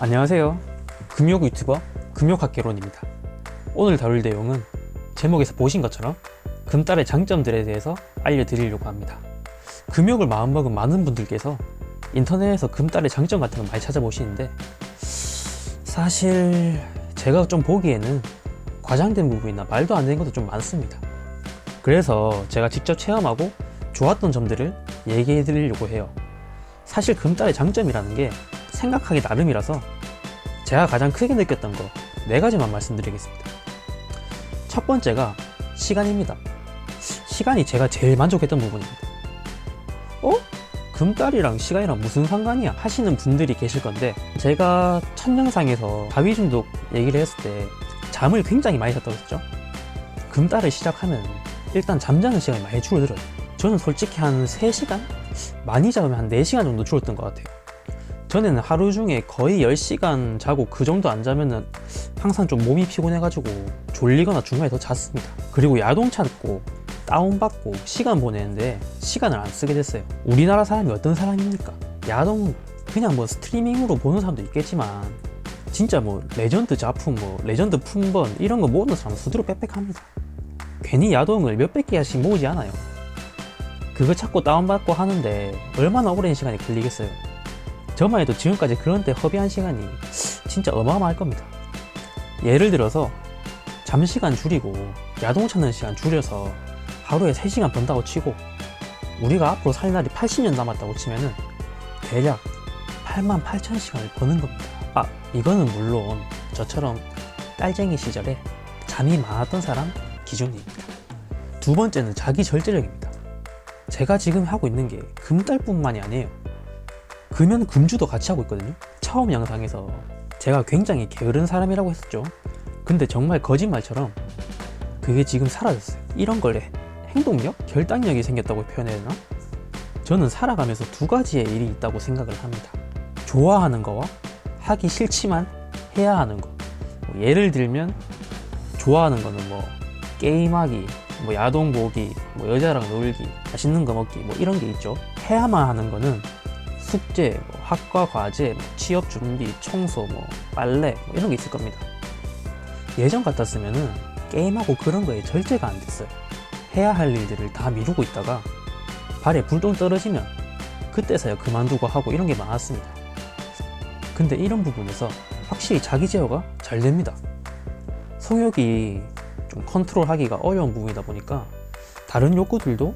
안녕하세요. 금욕 유튜버 금욕학개론입니다. 오늘 다룰 내용은 제목에서 보신 것처럼 금딸의 장점들에 대해서 알려드리려고 합니다. 금욕을 마음먹은 많은 분들께서 인터넷에서 금딸의 장점 같은 걸 많이 찾아보시는데 사실 제가 좀 보기에는 과장된 부분이나 말도 안 되는 것도 좀 많습니다. 그래서 제가 직접 체험하고 좋았던 점들을 얘기해 드리려고 해요. 사실 금딸의 장점이라는 게 생각하기 나름이라서 제가 가장 크게 느꼈던 거 4가지만 말씀드리겠습니다. 첫 번째가 시간입니다. 시간이 제가 제일 만족했던 부분입니다. 금딸이랑 시간이랑 무슨 상관이야? 하시는 분들이 계실 건데, 제가 첫 영상에서 가위중독 얘기를 했을 때 잠을 굉장히 많이 잤다고 했죠. 금딸을 시작하면 일단 잠자는 시간이 많이 줄어들어요. 저는 솔직히 한 3시간? 많이 자면 한 4시간 정도 줄었던 것 같아요. 전에는 하루 중에 거의 10시간 자고 그 정도 안 자면은 항상 좀 몸이 피곤해가지고 졸리거나 중간에 더 잤습니다. 그리고 야동 찾고 다운받고 시간 보내는데 시간을 안 쓰게 됐어요. 우리나라 사람이 어떤 사람입니까? 야동 그냥 뭐 스트리밍으로 보는 사람도 있겠지만 진짜 뭐 레전드 작품, 뭐 레전드 품번 이런 거 모으는 사람은 수두로 빽빽합니다. 괜히 야동을 몇백 개씩 모으지 않아요. 그거 찾고 다운받고 하는데 얼마나 오랜 시간이 걸리겠어요. 저만 해도 지금까지 그런 데 허비한 시간이 진짜 어마어마할 겁니다. 예를 들어서 잠시간 줄이고 야동 찾는 시간 줄여서 하루에 3시간 번다고 치고 우리가 앞으로 살 날이 80년 남았다고 치면은 대략 88,000시간을 버는 겁니다. 이거는 물론 저처럼 딸쟁이 시절에 잠이 많았던 사람 기준입니다. 두 번째는 자기 절제력입니다. 제가 지금 하고 있는 게 금딸뿐만이 아니에요. 금연 금주도 같이 하고 있거든요. 처음 영상에서 제가 굉장히 게으른 사람이라고 했었죠. 근데 정말 거짓말처럼 그게 지금 사라졌어요. 이런 걸 행동력? 결단력이 생겼다고 표현해야 되나? 저는 살아가면서 2가지의 일이 있다고 생각을 합니다. 좋아하는 거와 하기 싫지만 해야 하는 거. 예를 들면 좋아하는 거는 뭐 게임하기, 뭐 야동 보기, 뭐 여자랑 놀기, 맛있는 거 먹기, 뭐 이런 게 있죠. 해야만 하는 거는 숙제, 뭐 학과 과제, 뭐 취업 준비, 청소, 뭐 빨래 뭐 이런 게 있을 겁니다. 예전 같았으면은 게임하고 그런 거에 절제가 안 됐어요. 해야 할 일들을 다 미루고 있다가 발에 불똥 떨어지면 그때서야 그만두고 하고 이런 게 많았습니다. 근데 이런 부분에서 확실히 자기 제어가 잘 됩니다. 성욕이 좀 컨트롤하기가 어려운 부분이다 보니까 다른 욕구들도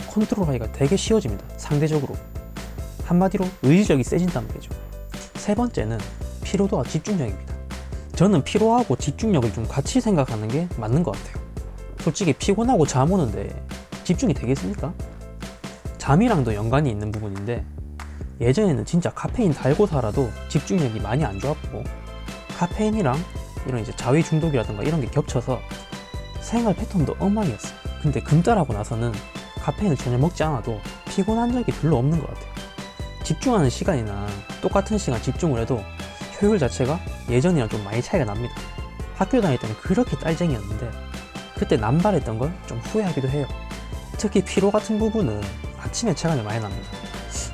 컨트롤하기가 되게 쉬워집니다. 상대적으로. 한마디로 의지력이 세진단 말이죠. 세 번째는 피로도와 집중력입니다. 저는 피로하고 집중력을 좀 같이 생각하는 게 맞는 것 같아요. 솔직히 피곤하고 잠 오는데 집중이 되겠습니까? 잠이랑도 연관이 있는 부분인데 예전에는 진짜 카페인 달고 살아도 집중력이 많이 안 좋았고 카페인이랑 이런 이제 자위 중독이라든가 이런 게 겹쳐서 생활 패턴도 엉망이었어요. 근데 금딸하고 나서는 카페인을 전혀 먹지 않아도 피곤한 적이 별로 없는 것 같아요. 집중하는 시간이나 똑같은 시간 집중을 해도 효율 자체가 예전이랑 좀 많이 차이가 납니다. 학교 다닐 때는 그렇게 딸쟁이였는데 그때 남발했던 걸 좀 후회하기도 해요. 특히 피로 같은 부분은 아침에 체감이 많이 납니다.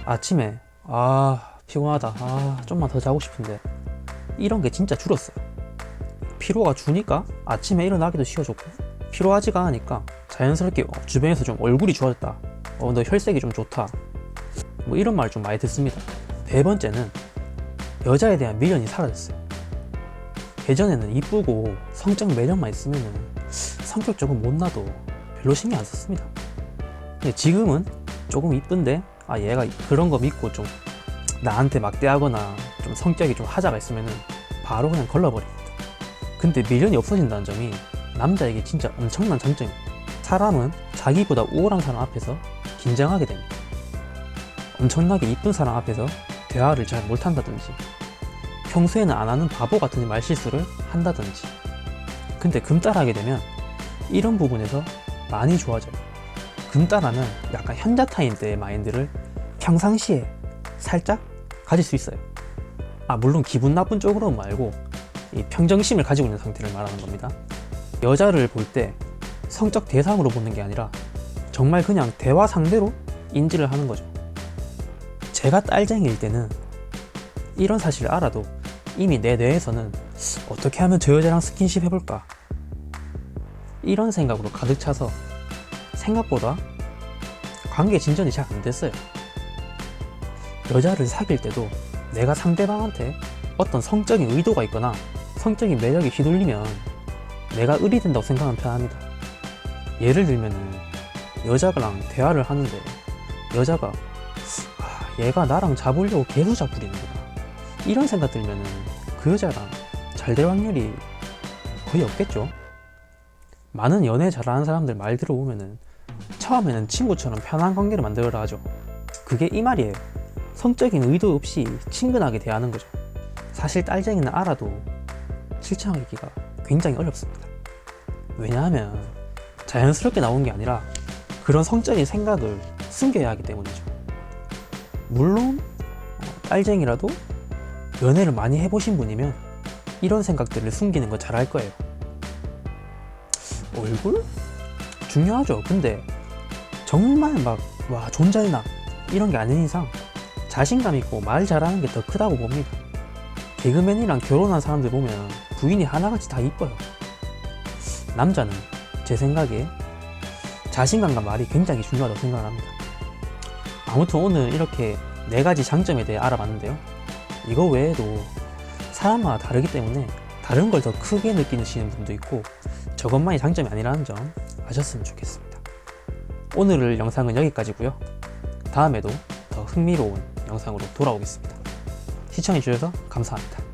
아침에 피곤하다, 좀만 더 자고 싶은데 이런 게 진짜 줄었어요. 피로가 주니까 아침에 일어나기도 쉬워졌고 피로하지가 않으니까 자연스럽게 주변에서 좀 얼굴이 좋아졌다, 너 혈색이 좀 좋다, 뭐 이런 말 좀 많이 듣습니다. 네 번째는 여자에 대한 미련이 사라졌어요. 예전에는 이쁘고 성적 매력만 있으면 성격적으로 못나도 별로 신경 안 썼습니다. 근데 지금은 조금 이쁜데 얘가 그런 거 믿고 좀 나한테 막대하거나 좀 성격이 좀 하자가 있으면 바로 그냥 걸러버립니다. 근데 미련이 없어진다는 점이 남자에게 진짜 엄청난 장점입니다. 사람은 자기보다 우월한 사람 앞에서 긴장하게 됩니다. 엄청나게 이쁜 사람 앞에서 대화를 잘 못한다든지 평소에는 안 하는 바보 같은 말실수를 한다든지. 근데 금딸하게 되면 이런 부분에서 많이 좋아져요. 금딸하면 약간 현자타임 때의 마인드를 평상시에 살짝 가질 수 있어요. 물론 기분 나쁜 쪽으로 말고 이 평정심을 가지고 있는 상태를 말하는 겁니다. 여자를 볼 때 성적 대상으로 보는 게 아니라 정말 그냥 대화 상대로 인지를 하는 거죠. 제가 딸쟁이일 때는 이런 사실을 알아도 이미 내 뇌에서는 어떻게 하면 저 여자랑 스킨십 해볼까, 이런 생각으로 가득 차서 생각보다 관계 진전이 잘 안 됐어요. 여자를 사귈 때도 내가 상대방한테 어떤 성적인 의도가 있거나 성적인 매력에 휘둘리면 내가 을이 된다고 생각하는 편합니다. 예를 들면은 여자랑 대화를 하는데 여자가 얘가 나랑 잡으려고 개수작 부리는구나, 이런 생각 들면은 그 여자랑 잘 될 확률이 거의 없겠죠. 많은 연애 잘하는 사람들 말 들어보면은 처음에는 친구처럼 편한 관계를 만들어라 하죠. 그게 이 말이에요. 성적인 의도 없이 친근하게 대하는 거죠. 사실 딸쟁이는 알아도 실천하기가 굉장히 어렵습니다. 왜냐하면 자연스럽게 나온 게 아니라 그런 성적인 생각을 숨겨야 하기 때문이죠. 물론 딸쟁이라도 연애를 많이 해보신 분이면 이런 생각들을 숨기는 거 잘 알 거예요. 얼굴? 중요하죠. 근데 정말 막 존잘나 이런 게 아닌 이상 자신감 있고 말 잘하는 게 더 크다고 봅니다. 개그맨이랑 결혼한 사람들 보면 부인이 하나같이 다 이뻐요. 남자는 제 생각에 자신감과 말이 굉장히 중요하다고 생각을 합니다. 아무튼 오늘 이렇게 4가지 장점에 대해 알아봤는데요. 이거 외에도 사람마다 다르기 때문에 다른 걸 더 크게 느끼시는 분도 있고 저것만이 장점이 아니라는 점 아셨으면 좋겠습니다. 오늘 영상은 여기까지고요. 다음에도 더 흥미로운 영상으로 돌아오겠습니다. 시청해주셔서 감사합니다.